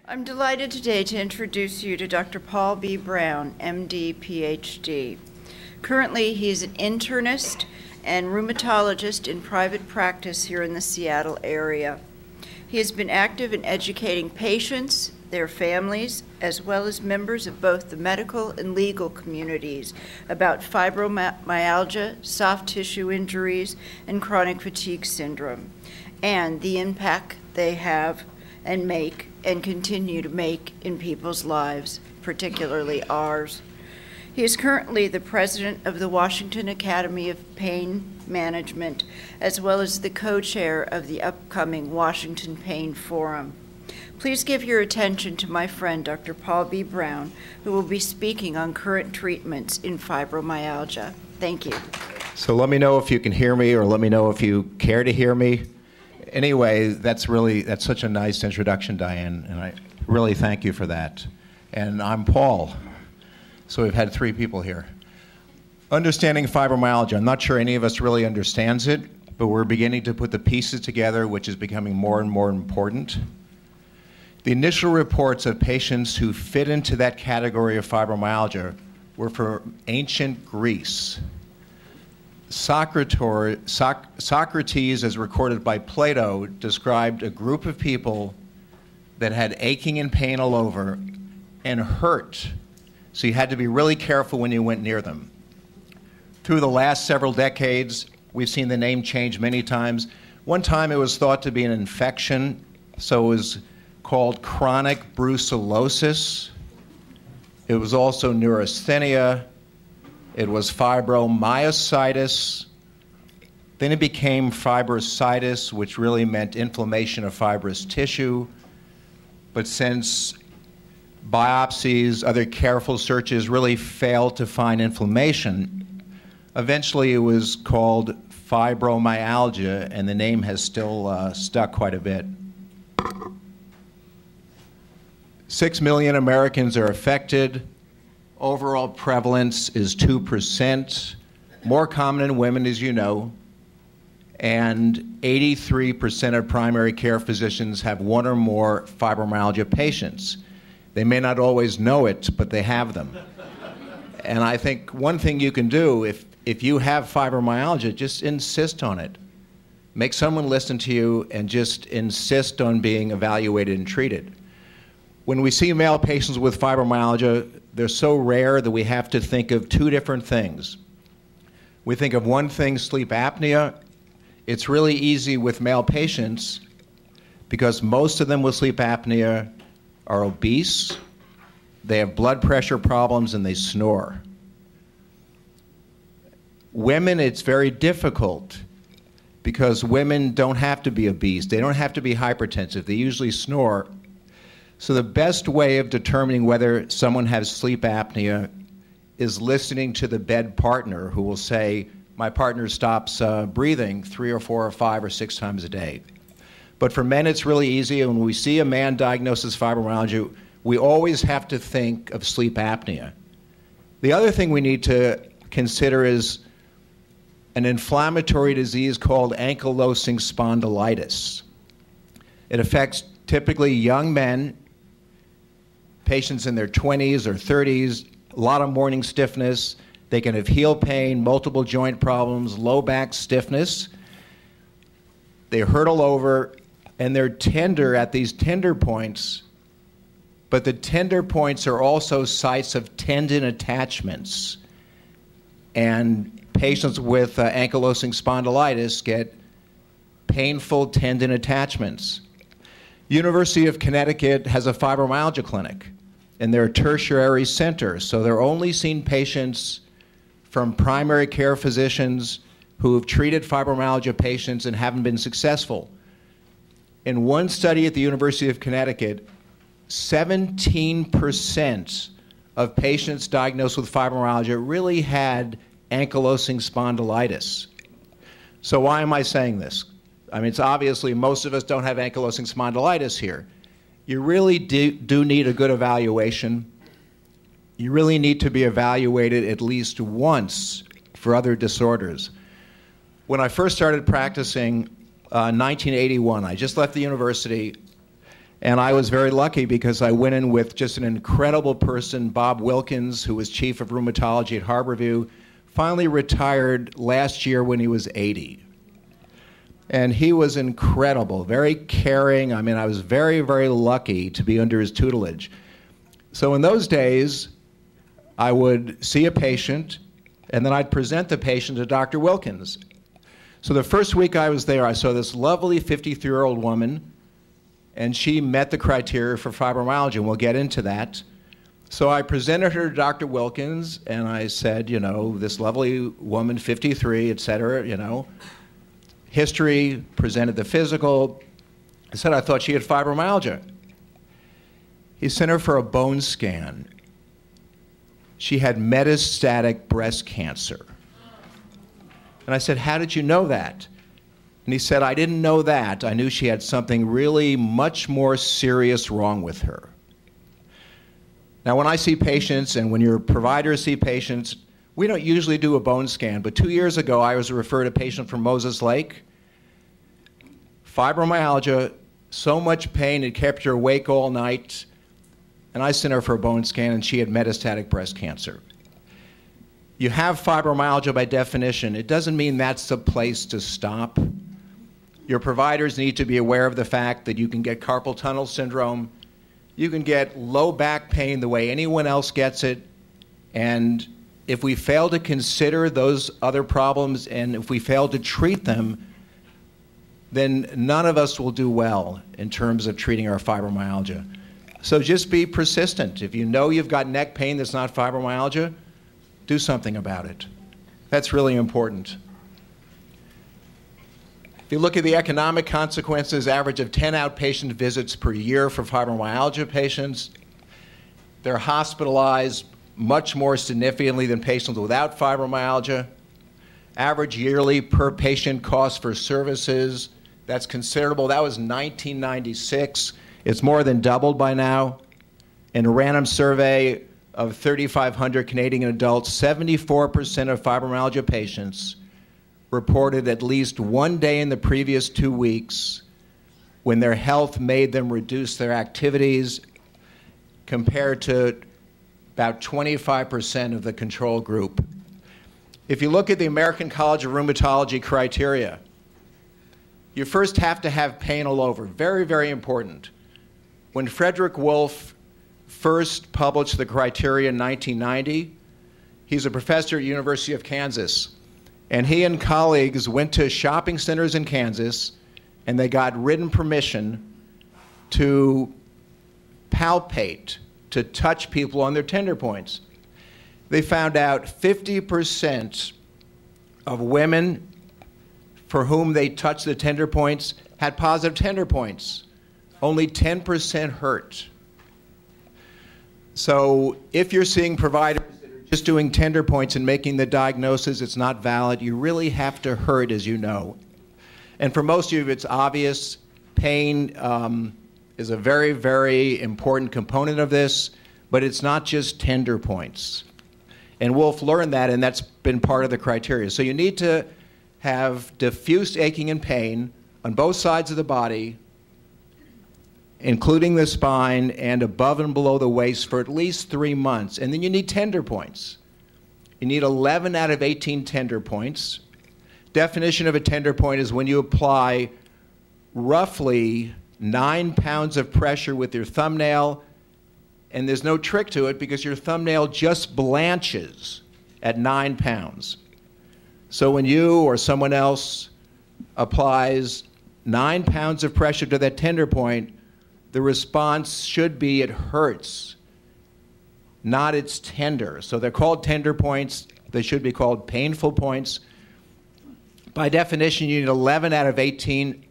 I'm delighted today to introduce you to Dr. Paul B. Brown, MD, PhD. Currently, he is an internist and rheumatologist in private practice here in the Seattle area. He has been active in educating patients, their families, as well as members of both the medical and legal communities about fibromyalgia, soft tissue injuries, and chronic fatigue syndrome, and the impact they have and make and continue to make in people's lives, particularly ours. He is currently the president of the Washington Academy of Pain Management, as well as the co-chair of the upcoming Washington Pain Forum. Please give your attention to my friend, Dr. Paul B. Brown, who will be speaking on current treatments in fibromyalgia. Thank you. So let me know if you can hear me, or let me know if you care to hear me. Anyway, that's such a nice introduction, Diane, and I really thank you for that. And I'm Paul. So we've had three people here. Understanding fibromyalgia. I'm not sure any of us really understands it, but we're beginning to put the pieces together, which is becoming more and more important. The initial reports of patients who fit into that category of fibromyalgia were from ancient Greece. Socrates, as recorded by Plato, described a group of people that had aching and pain all over and hurt. So you had to be really careful when you went near them. Through the last several decades, we've seen the name change many times. One time it was thought to be an infection, so it was called chronic brucellosis. It was also neurasthenia. It was fibromyositis. Then it became fibrositis, which really meant inflammation of fibrous tissue. But since biopsies, other careful searches really failed to find inflammation, eventually it was called fibromyalgia, and the name has still stuck quite a bit. 6 million Americans are affected. Overall prevalence is 2%, more common in women, as you know, and 83% of primary care physicians have one or more fibromyalgia patients. They may not always know it, but they have them. And I think one thing you can do, if you have fibromyalgia, just insist on it. Make someone listen to you and just insist on being evaluated and treated. When we see male patients with fibromyalgia, they're so rare that we have to think of two different things. We think of one thing, sleep apnea. It's really easy with male patients because most of them with sleep apnea are obese, they have blood pressure problems, and they snore. Women, it's very difficult because women don't have to be obese. They don't have to be hypertensive. They usually snore. So the best way of determining whether someone has sleep apnea is listening to the bed partner who will say, my partner stops breathing 3 or 4 or 5 or 6 times a day. But for men, it's really easy. And when we see a man diagnosed with fibromyalgia, we always have to think of sleep apnea. The other thing we need to consider is an inflammatory disease called ankylosing spondylitis. It affects typically young men, patients in their 20s or 30s, a lot of morning stiffness. They can have heel pain, multiple joint problems, low back stiffness. They hurt all over, and they're tender at these tender points, but the tender points are also sites of tendon attachments. And patients with ankylosing spondylitis get painful tendon attachments. University of Connecticut has a fibromyalgia clinic, and they're a tertiary center, so they're only seeing patients from primary care physicians who have treated fibromyalgia patients and haven't been successful. In one study at the University of Connecticut, 17% of patients diagnosed with fibromyalgia really had ankylosing spondylitis. So why am I saying this? I mean, it's obviously most of us don't have ankylosing spondylitis here. You really do need a good evaluation. You really need to be evaluated at least once for other disorders. When I first started practicing 1981, I just left the university, And I was very lucky because I went in with just an incredible person, Bob Wilkins, who was chief of rheumatology at Harborview, finally retired last year when he was 80. And he was incredible, very caring. I mean, I was very, very lucky to be under his tutelage. So in those days, I would see a patient, and then I'd present the patient to Dr. Wilkins. So the first week I was there, I saw this lovely 53-year-old woman, and she met the criteria for fibromyalgia, and we'll get into that. So I presented her to Dr. Wilkins, and I said, you know, this lovely woman, 53, et cetera, you know, history, presented the physical. I said I thought she had fibromyalgia. He sent her for a bone scan. She had metastatic breast cancer. And I said, how did you know that? And he said, I didn't know that. I knew she had something really much more serious wrong with her. Now, when I see patients and when your providers see patients, we don't usually do a bone scan, but 2 years ago, I was referred a patient from Moses Lake. Fibromyalgia, so much pain, it kept her awake all night. And I sent her for a bone scan, and she had metastatic breast cancer. You have fibromyalgia by definition. It doesn't mean that's the place to stop. Your providers need to be aware of the fact that you can get carpal tunnel syndrome. You can get low back pain the way anyone else gets it. And if we fail to consider those other problems and if we fail to treat them, then none of us will do well in terms of treating our fibromyalgia. So just be persistent. If you know you've got neck pain that's not fibromyalgia, do something about it. That's really important. If you look at the economic consequences, average of 10 outpatient visits per year for fibromyalgia patients. They're hospitalized much more significantly than patients without fibromyalgia. Average yearly per patient cost for services, that's considerable. That was 1996. It's more than doubled by now. In a random survey of 3,500 Canadian adults, 74% of fibromyalgia patients reported at least one day in the previous 2 weeks when their health made them reduce their activities, compared to about 25% of the control group. If you look at the American College of Rheumatology criteria, you first have to have pain all over. Very, very important. When Frederick Wolf first published the criteria in 1990, he's a professor at University of Kansas. And he and colleagues went to shopping centers in Kansas, and they got written permission to palpate, to touch people on their tender points. They found out 50% of women for whom they touched the tender points had positive tender points. Only 10% hurt. So if you're seeing providers that are just doing tender points and making the diagnosis, it's not valid. You really have to hurt, as you know. And for most of you, it's obvious. Pain is a very, very important component of this, but it's not just tender points. And Wolf learned that, and that's been part of the criteria. So you need to have diffuse aching and pain on both sides of the body, including the spine and above and below the waist for at least 3 months. And then you need tender points. You need 11 out of 18 tender points. Definition of a tender point is when you apply roughly 9 pounds of pressure with your thumbnail, and there's no trick to it because your thumbnail just blanches at 9 pounds. So when you or someone else applies 9 pounds of pressure to that tender point, the response should be it hurts, not it's tender. So they're called tender points. They should be called painful points. By definition, you need 11 out of 18